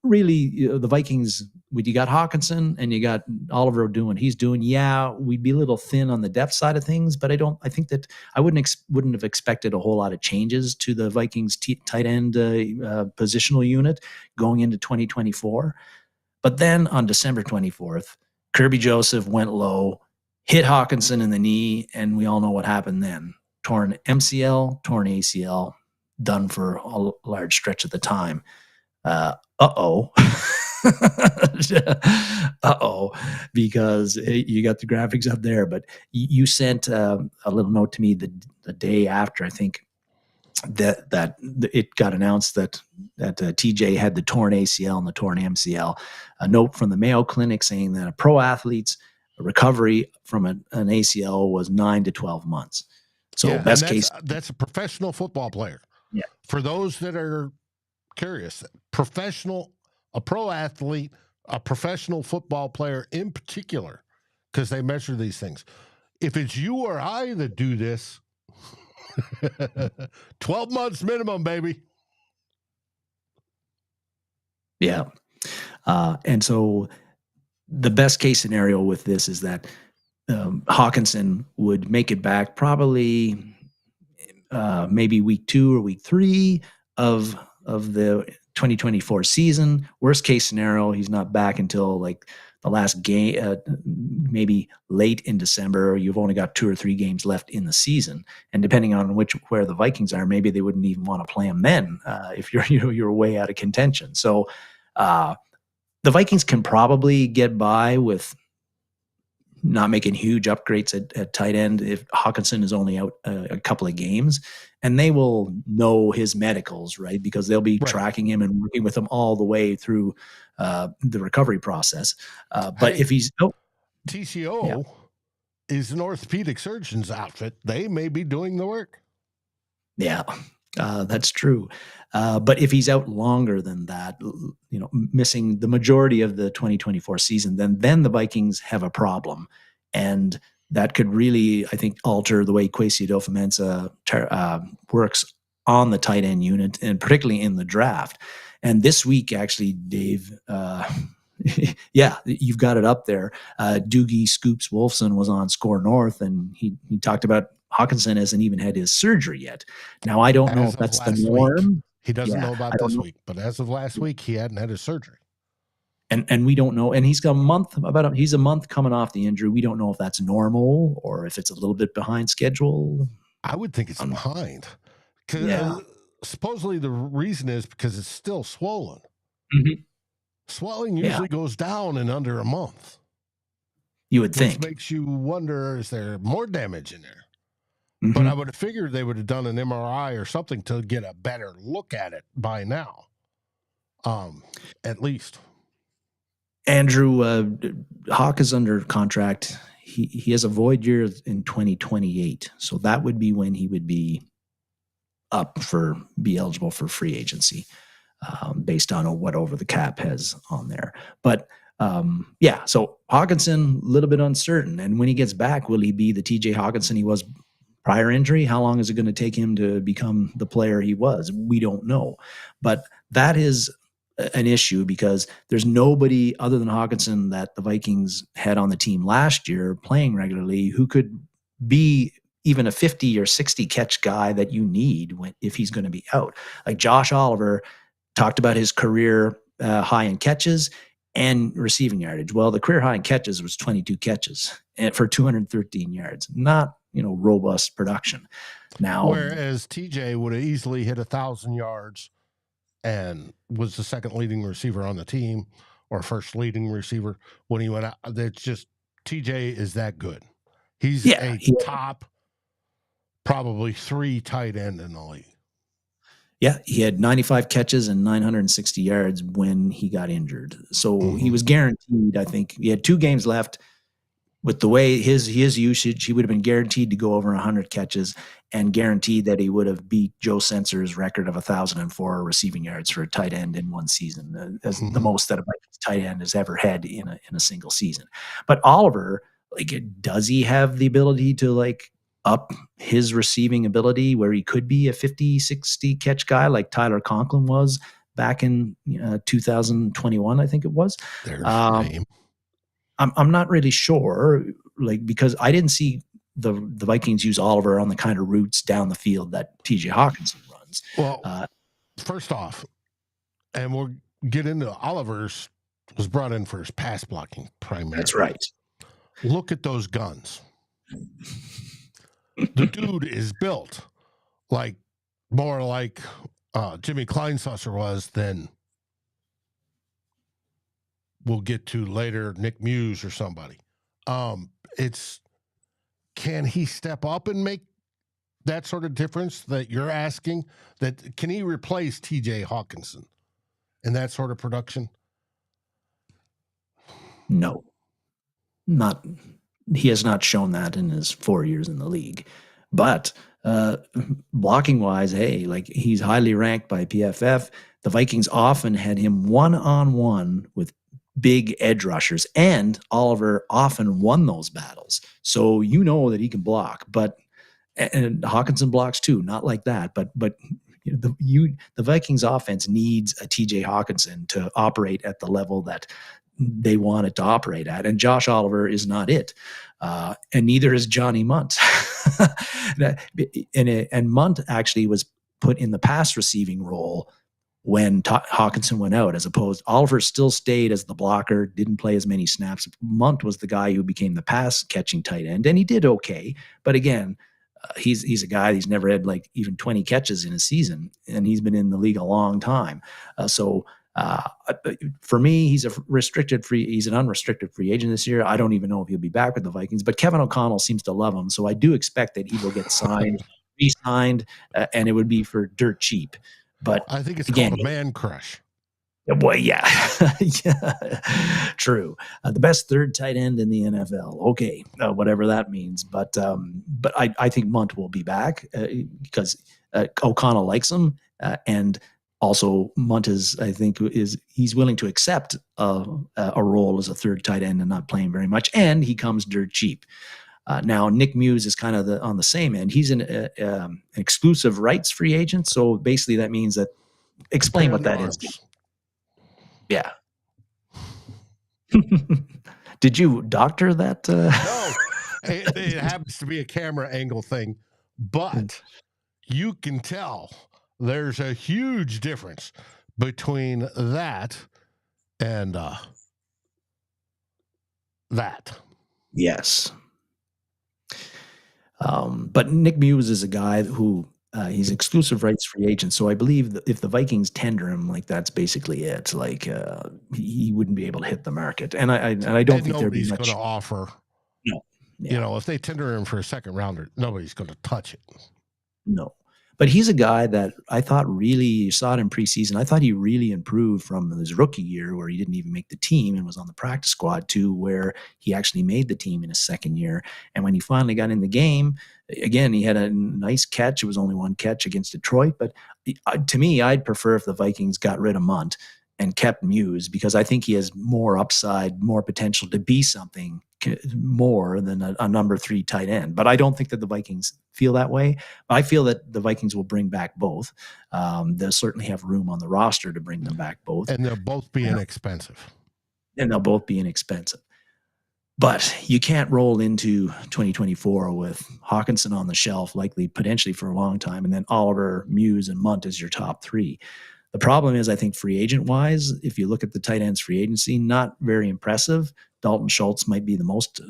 really the Vikings, when you got Hawkinson and you got Oliver doing what he's doing, yeah, we'd be a little thin on the depth side of things, but I think that I wouldn't have expected a whole lot of changes to the Vikings tight end positional unit going into 2024. But then on December 24th, Kirby Joseph went low, hit Hawkinson in the knee, and we all know what happened then. Torn MCL, torn ACL, done for a large stretch of the time. Uh-oh, because you got the graphics up there, but you sent a little note to me the day after, I think, that it got announced that TJ had the torn ACL and the torn MCL. A note from the Mayo Clinic saying that a pro athlete's recovery from an ACL was 9 to 12 months. So best case, that's a professional football player. Yeah. For those that are curious, a pro athlete, a professional football player in particular, because they measure these things. If it's you or I that do this, 12 months minimum, baby. Yeah. And so the best case scenario with this is that Hawkinson would make it back probably maybe week 2 or week 3 of the 2024 season. Worst case scenario, he's not back until like the last game, maybe late in December, you've only got 2 or 3 games left in the season, and depending on where the Vikings are, maybe they wouldn't even want to play him then if you're way out of contention. So the Vikings can probably get by with not making huge upgrades at tight end if Hawkinson is only out a couple of games, and they will know his medicals, right? Because they'll be tracking him and working with him all the way through the recovery process. But if he's TCO is an orthopedic surgeon's outfit, they may be doing the work. Yeah, that's true. But if he's out longer than that, missing the majority of the 2024 season, then the Vikings have a problem. And that could really, I think, alter the way Kwesi Adofo-Mensah works on the tight end unit, and particularly in the draft. And this week, actually, Dave, yeah, you've got it up there. Doogie Scoops Wolfson was on Score North, and he talked about Hawkinson hasn't even had his surgery yet. Now, I don't know if that's the norm. He doesn't know about this week, but as of last week, he hadn't had his surgery. And we don't know. And he's got he's a month coming off the injury. We don't know if that's normal or if it's a little bit behind schedule. I would think it's behind. Because supposedly the reason is because it's still swollen. Mm-hmm. Swelling usually goes down in under a month. You would think. Which makes you wonder, is there more damage in there? Mm-hmm. But I would have figured they would have done an MRI or something to get a better look at it by now. At least. Andrew, Hawk is under contract. He has a void year in 2028. So that would be when he would be be eligible for free agency, based on what over the cap has on there. But so Hawkinson, a little bit uncertain. And when he gets back, will he be the TJ Hawkinson he was prior injury? How long is it going to take him to become the player he was? We don't know. But that is an issue because there's nobody other than Hawkinson that the Vikings had on the team last year playing regularly who could be even a 50 or 60 catch guy that you need if he's going to be out. Like Josh Oliver talked about his career high in catches and receiving yardage. Well, the career high in catches was 22 catches for 213 yards. Not robust production. Now, whereas TJ would have easily hit 1,000 yards and was the second leading receiver on the team, or first leading receiver when he went out. That's just TJ is that good. He's a top, probably 3 tight end in the league. Yeah, he had 95 catches and 960 yards when he got injured. So he was guaranteed, I think, he had 2 games left. With the way his usage, he would have been guaranteed to go over 100 catches and guaranteed that he would have beat Joe Sensor's record of 1,004 receiving yards for a tight end in one season, as the most that a tight end has ever had in a single season. But Oliver, does he have the ability to up his receiving ability where he could be a 50, 60 catch guy like Tyler Conklin was back in 2021, I think it was? There's the name. I'm not really sure, because I didn't see the Vikings use Oliver on the kind of routes down the field that TJ Hawkinson runs. Well, first off, and we'll get into Oliver's was brought in for his pass blocking primarily. That's right. Look at those guns. The dude is built more like Jimmy Kleinsasser was than we'll get to later, Nick Muse or somebody. Can he step up and make that sort of difference that you're asking? That can he replace TJ Hawkinson in that sort of production? No, he has not shown that in his 4 years in the league. But blocking wise, he's highly ranked by PFF. The Vikings often had him one-on-one with big edge rushers, and Oliver often won those battles. So that he can block, and Hawkinson blocks too, not like that, but the Vikings offense needs a TJ Hawkinson to operate at the level that they want it to operate at, and Josh Oliver is not it, and neither is Johnny Munt. And Munt actually was put in the pass receiving role when Hawkinson went out, as opposed Oliver still stayed as the blocker, didn't play as many snaps. Munt was the guy who became the pass catching tight end, and he did okay. But again, he's a guy, he's never had like even 20 catches in a season, and he's been in the league a long time. For me, he's an unrestricted free agent this year. I don't even know if he'll be back with the Vikings, but Kevin O'Connell seems to love him. So I do expect that he will get signed, re-signed, and it would be for dirt cheap. But I think it's called a man crush. Well, yeah, yeah, true. The best third tight end in the NFL. Okay, whatever that means. But I think Munt will be back because O'Connell likes him, and also Munt he's willing to accept a role as a third tight end and not playing very much, and he comes dirt cheap. Now Nick Muse is kind of on the same end. He's an exclusive rights free agent, so basically that means that. Explain what that is. Yeah. Did you doctor that? No, it happens to be a camera angle thing, but you can tell there's a huge difference between that and that. Yes. But Nick Muse is a guy who he's exclusive rights free agent. So I believe that if the Vikings tender him, like that's basically it. Like he wouldn't be able to hit the market. And I don't think there'd be much going to offer. No. Yeah. You know, if they tender him for a second rounder, nobody's going to touch it. No. But he's a guy that I thought really, you saw it in preseason, I thought he really improved from his rookie year where he didn't even make the team and was on the practice squad to where he actually made the team in his second year. And when he finally got in the game, again, he had a nice catch. It was only one catch against Detroit. But to me, I'd prefer if the Vikings got rid of Munt and kept Muse because I think he has more upside, more potential to be something more than a number 3 tight end. But I don't think that the Vikings feel that way. I feel that the Vikings will bring back both. They'll certainly have room on the roster to bring them back both. And they'll both be inexpensive. But you can't roll into 2024 with Hawkinson on the shelf, likely potentially for a long time, and then Oliver, Muse, and Munt as your top 3. The problem is, I think free agent wise, if you look at the tight ends free agency, not very impressive. Dalton Schultz might be the most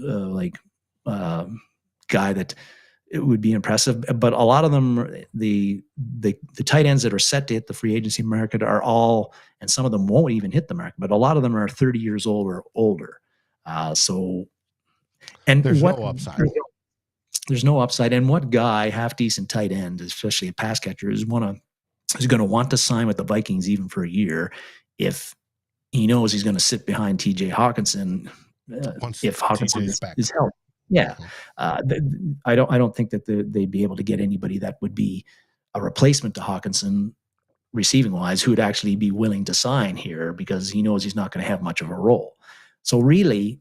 guy that it would be impressive, but a lot of them, the tight ends that are set to hit the free agency market are all, and some of them won't even hit the market, but a lot of them are 30 years old or older. And there's no upside. There's no upside. And what guy, half decent tight end, especially a pass catcher, is going to want to sign with the Vikings even for a year if he knows he's going to sit behind TJ Hawkinson if Hawkinson is healthy. Yeah. I don't think that they'd be able to get anybody that would be a replacement to Hawkinson receiving wise who would actually be willing to sign here because he knows he's not going to have much of a role. So really,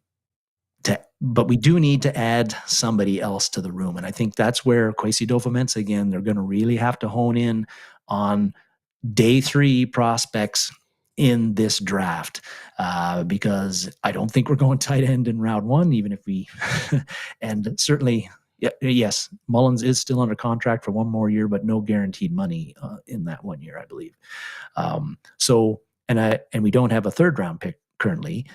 but we do need to add somebody else to the room. And I think that's where Kwesi Adofo-Mensah, again, they're going to really have to hone in on day 3 prospects in this draft because I don't think we're going tight end in round 1, even if we, and certainly, yes, Mullins is still under contract for 1 more year, but no guaranteed money in that 1 year, I believe. And we don't have a 3rd round pick currently.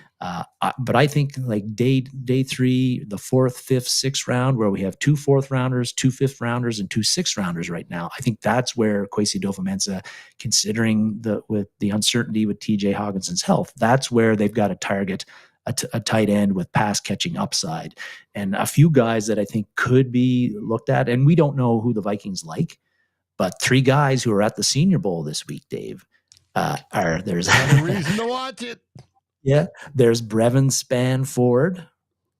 But I think like day 3, the 4th, 5th, 6th round, where we have 2 4th rounders, 2 5th rounders, and 2 6th rounders right now. I think that's where Kwesi Adofo-Mensah, considering with the uncertainty with TJ Hawkinson's health, that's where they've got to target a tight end with pass catching upside. And a few guys that I think could be looked at, and we don't know who the Vikings like, but 3 guys who are at the Senior Bowl this week, Dave, there's a reason to watch it. Yeah, there's Brevin Spann-Ford,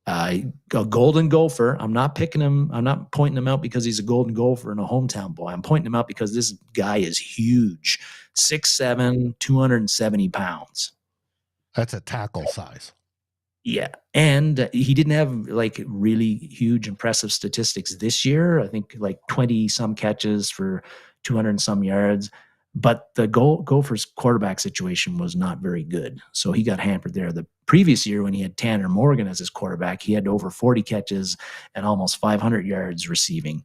a Golden Gopher. I'm not picking him. I'm not pointing him out because he's a Golden Gopher and a hometown boy. I'm pointing him out because this guy is huge, 6'7", 270 pounds. That's a tackle size. Yeah, and he didn't have like really huge, impressive statistics this year. I think like 20-some catches for 200 and some yards. But the Gophers quarterback situation was not very good. So he got hampered there. The previous year when he had Tanner Morgan as his quarterback, he had over 40 catches and almost 500 yards receiving.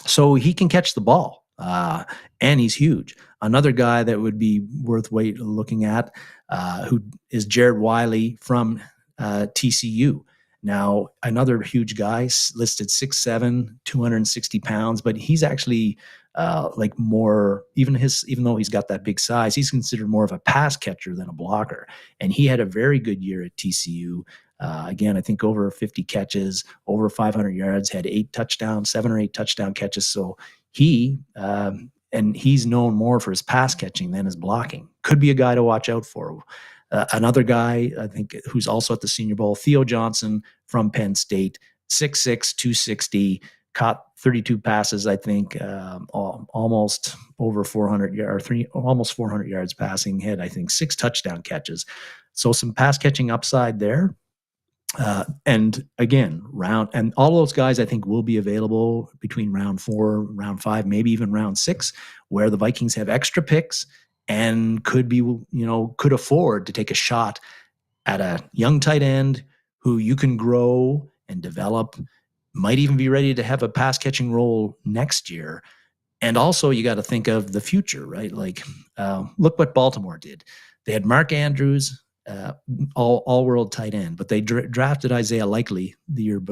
So he can catch the ball, and he's huge. Another guy that would be worth looking at, who is Jared Wiley from TCU. Now, another huge guy, listed 6'7", 260 pounds, but he's actually like more, even though he's got that big size, he's considered more of a pass catcher than a blocker. And he had a very good year at TCU. Again, I think over 50 catches, over 500 yards, had 7 or 8 touchdown catches. So and he's known more for his pass catching than his blocking. Could be a guy to watch out for. Another guy, I think, who's also at the Senior Bowl, Theo Johnson from Penn State, 6'6", 260, caught 32 passes, I think, almost over 400 yards, almost 400 yards passing, had, I think, 6 touchdown catches. So some pass catching upside there. And again, and all those guys I think will be available between round 4, round 5, maybe even round 6, where the Vikings have extra picks and could afford to take a shot at a young tight end who you can grow and develop, might even be ready to have a pass catching role next year. And also you got to think of the future, right? Like, look what Baltimore did. They had Mark Andrews, all-world tight end, but they drafted Isaiah Likely the year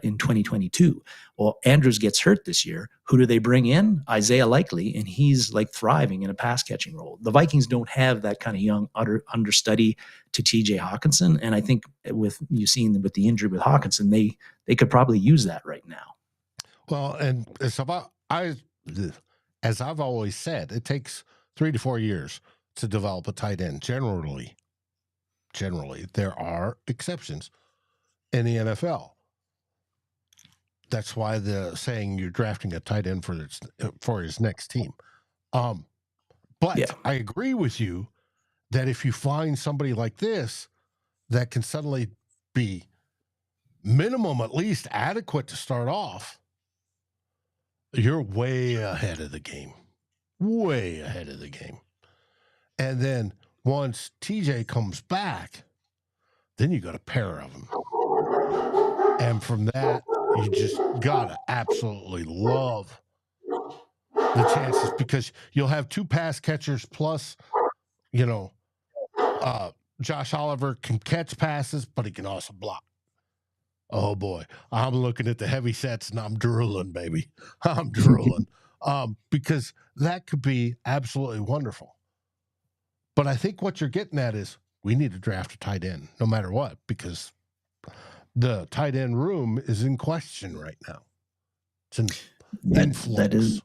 in 2022. Well, Andrews gets hurt this year. Who do they bring in? Isaiah Likely, and he's like thriving in a pass-catching role. The Vikings don't have that kind of young understudy to TJ Hawkinson, and I think with the injury with Hawkinson, they could probably use that right now. Well, and as I've always said, it takes 3 to 4 years to develop a tight end. Generally, there are exceptions in the NFL. That's why the saying you're drafting a tight end for his next team. But yeah. I agree with you that if you find somebody like this that can suddenly be minimum at least adequate to start off, you're way ahead of the game. Way ahead of the game. And then once TJ comes back, then you got a pair of them. And from that, you just got to absolutely love the chances, because you'll have 2 pass catchers plus, Josh Oliver can catch passes, but he can also block. Oh, boy. I'm looking at the heavy sets, and I'm drooling, baby. I'm drooling. Because that could be absolutely wonderful. But I think what you're getting at is we need to draft a tight end no matter what, because the tight end room is in question right now. It's in flux.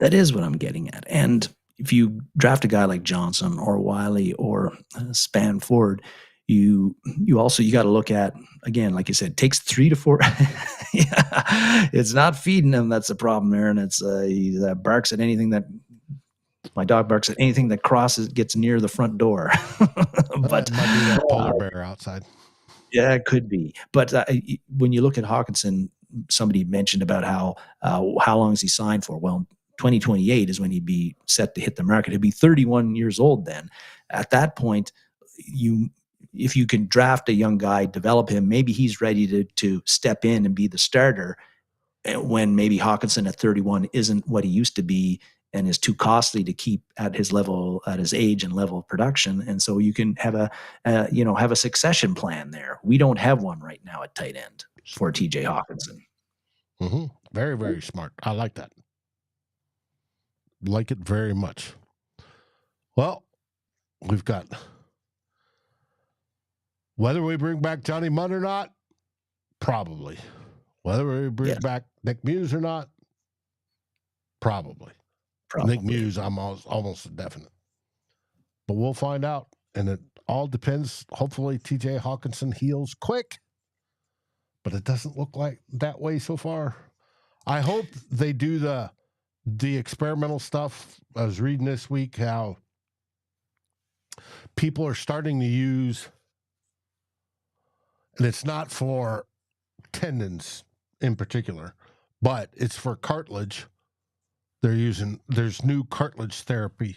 That is what I'm getting at. And if you draft a guy like Johnson or Wiley or Spann-Ford, you got to look at, again, like you said, it takes 3 to 4. Yeah, it's not feeding him that's the problem, Aaron. It's he barks at anything that. My dog barks at anything that gets near the front door. But might be that polar bear outside. Yeah, it could be. But when you look at Hawkinson, somebody mentioned about how long is he signed for? Well, 2028 is when he'd be set to hit the market. He'd be 31 years old then. At that point, if you can draft a young guy, develop him, maybe he's ready to step in and be the starter, when maybe Hawkinson at 31 isn't what he used to be and is too costly to keep at his level, at his age and level of production. And so you can have a succession plan there. We don't have one right now at tight end for TJ Hawkinson. Mm-hmm. Very, very smart. I like that. Like it very much. Well, we've got whether we bring back Johnny Munn or not, probably. Whether we bring back Nick Muse or not, probably. Nick Muse, I'm almost definite. But we'll find out. And it all depends. Hopefully, TJ Hawkinson heals quick. But it doesn't look like that way so far. I hope they do the experimental stuff. I was reading this week how people are starting to use, and it's not for tendons in particular, but it's for cartilage. There's new cartilage therapy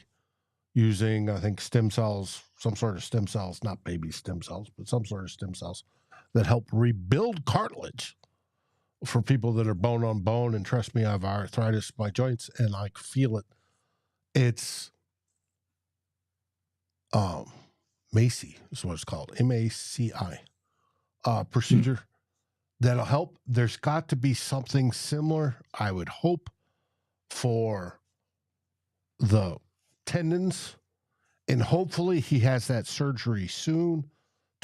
using, I think, stem cells, some sort of stem cells, not baby stem cells, but some sort of stem cells that help rebuild cartilage for people that are bone on bone. And trust me, I have arthritis in my joints and I feel it. It's Macy is what it's called, MACI procedure that'll help. There's got to be something similar, I would hope, for the tendons, and hopefully he has that surgery soon.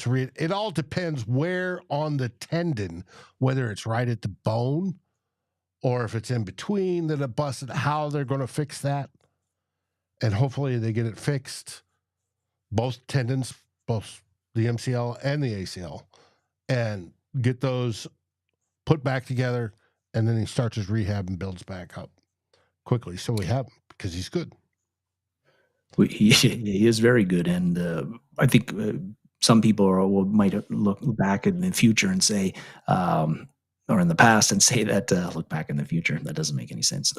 It all depends where on the tendon, whether it's right at the bone or if it's in between that it busted, how they're going to fix that. And hopefully they get it fixed, both tendons, both the MCL and the ACL, and get those put back together, and then he starts his rehab and builds back up quickly. So we have him because he's good. He is very good, and I think some people might look back in the future and say, or in the past and say that look back in the future. That doesn't make any sense.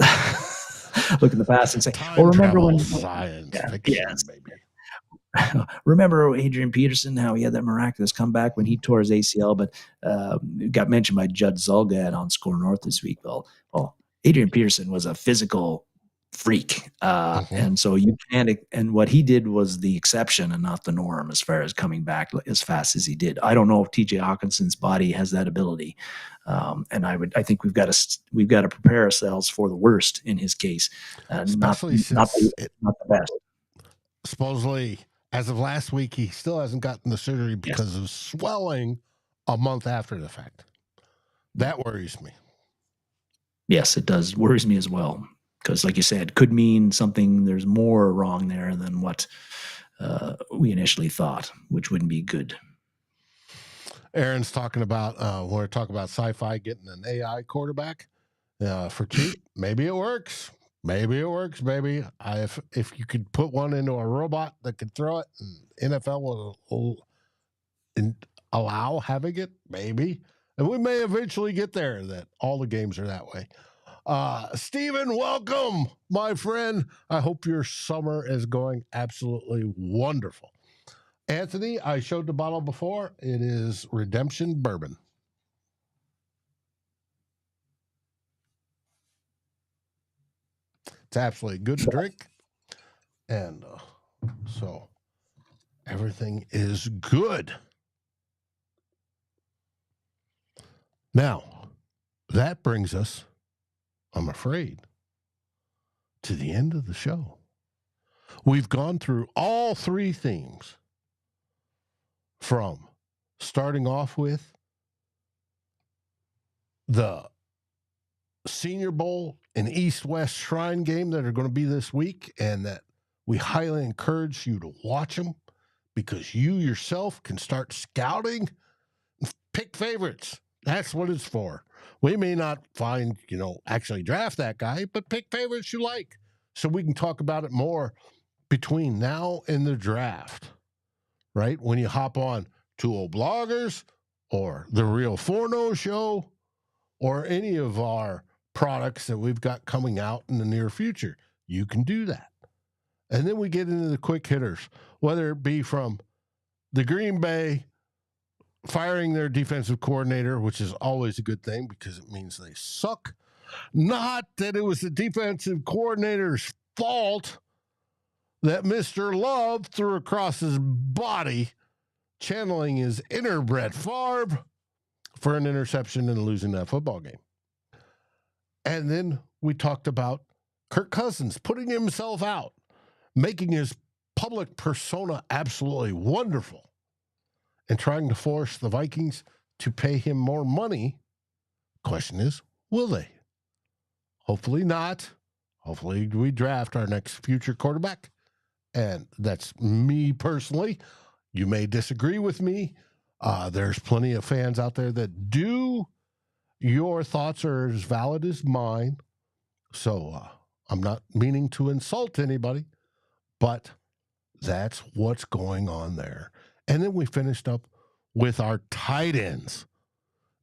Look in the past and say, time remember when science fiction, yes. maybe. Remember Adrian Peterson, how he had that miraculous comeback when he tore his ACL, but got mentioned by Judd Zulgad on Score North this week. Well, Adrian Peterson was a physical freak, and so you can't. And what he did was the exception and not the norm as far as coming back as fast as he did. I don't know if TJ Hawkinson's body has that ability, and I think we've got to prepare ourselves for the worst in his case, especially not the best. Supposedly, as of last week, he still hasn't gotten the surgery because of swelling a month after the fact. That worries me. Yes, it does. Worries me as well. Because, like you said, could mean something. There's more wrong there than what we initially thought, which wouldn't be good. Aaron's talking about when we're talking about sci-fi getting an AI quarterback for cheap. Maybe it works. Maybe it works. Maybe if you could put one into a robot that could throw it, and NFL will allow having it. Maybe, and we may eventually get there. That all the games are that way. Steven, welcome, my friend. I hope your summer is going absolutely wonderful. Anthony, I showed the bottle before. It is Redemption Bourbon. It's absolutely good to drink. And so everything is good. Now, that brings us, I'm afraid, to the end of the show. We've gone through all three themes, from starting off with the Senior Bowl and East-West Shrine game that are going to be this week, and that we highly encourage you to watch them because you yourself can start scouting and pick favorites. That's what it's for. We may not actually draft that guy, but pick favorites you like so we can talk about it more between now and the draft, right? When you hop on Two Old Bloggers or The Real Forno Show or any of our products that we've got coming out in the near future, you can do that. And then we get into the quick hitters, whether it be from the Green Bay firing their defensive coordinator, which is always a good thing because it means they suck. Not that it was the defensive coordinator's fault that Mr. Love threw across his body, channeling his inner Brett Favre for an interception and losing that football game. And then we talked about Kirk Cousins putting himself out, making his public persona absolutely wonderful, and trying to force the Vikings to pay him more money. Question is, will they? Hopefully not. Hopefully we draft our next future quarterback. And that's me personally. You may disagree with me. There's plenty of fans out there that do. Your thoughts are as valid as mine. So I'm not meaning to insult anybody, but that's what's going on there. And then we finished up with our tight ends,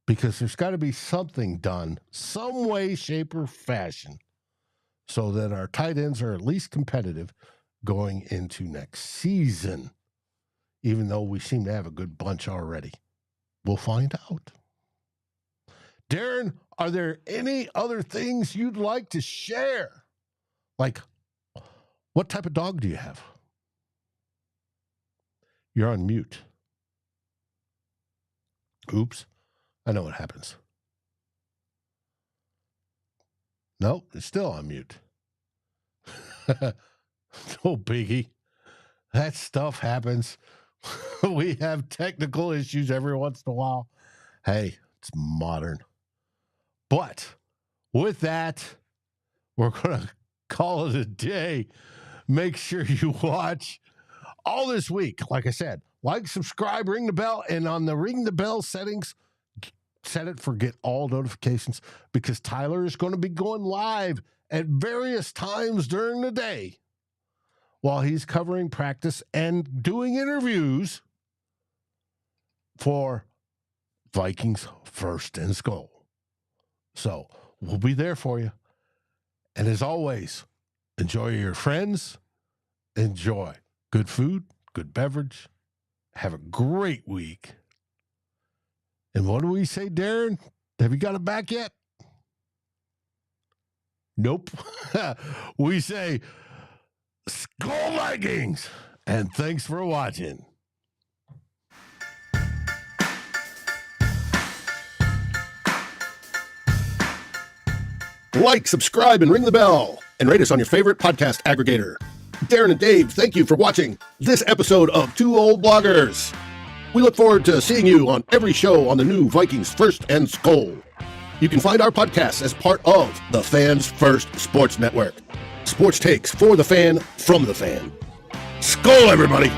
because there's got to be something done, some way, shape, or fashion, so that our tight ends are at least competitive going into next season, even though we seem to have a good bunch already. We'll find out. Darren, are there any other things you'd like to share? Like, what type of dog do you have? You're on mute. Oops. I know what happens. No, it's still on mute. No biggie. That stuff happens. We have technical issues every once in a while. Hey, it's modern. But with that, we're going to call it a day. Make sure you watch all this week. Like I said, like, subscribe, ring the bell, and on the ring the bell settings, set it for get all notifications, because Tyler is going to be going live at various times during the day while he's covering practice and doing interviews for Vikings First and SKOL. So we'll be there for you. And as always, enjoy your friends. Enjoy good food, good beverage. Have a great week. And what do we say, Darren? Have you got it back yet? Nope. We say, SKOL Vikings, and thanks for watching. Like, subscribe, and ring the bell, and rate us on your favorite podcast aggregator. Darren and Dave, thank you for watching this episode of Two Old Bloggers. We look forward to seeing you on every show on the new Vikings First and SKOL. You can find our podcast as part of the Fans First Sports Network. Sports takes for the fan, from the fan. SKOL, everybody!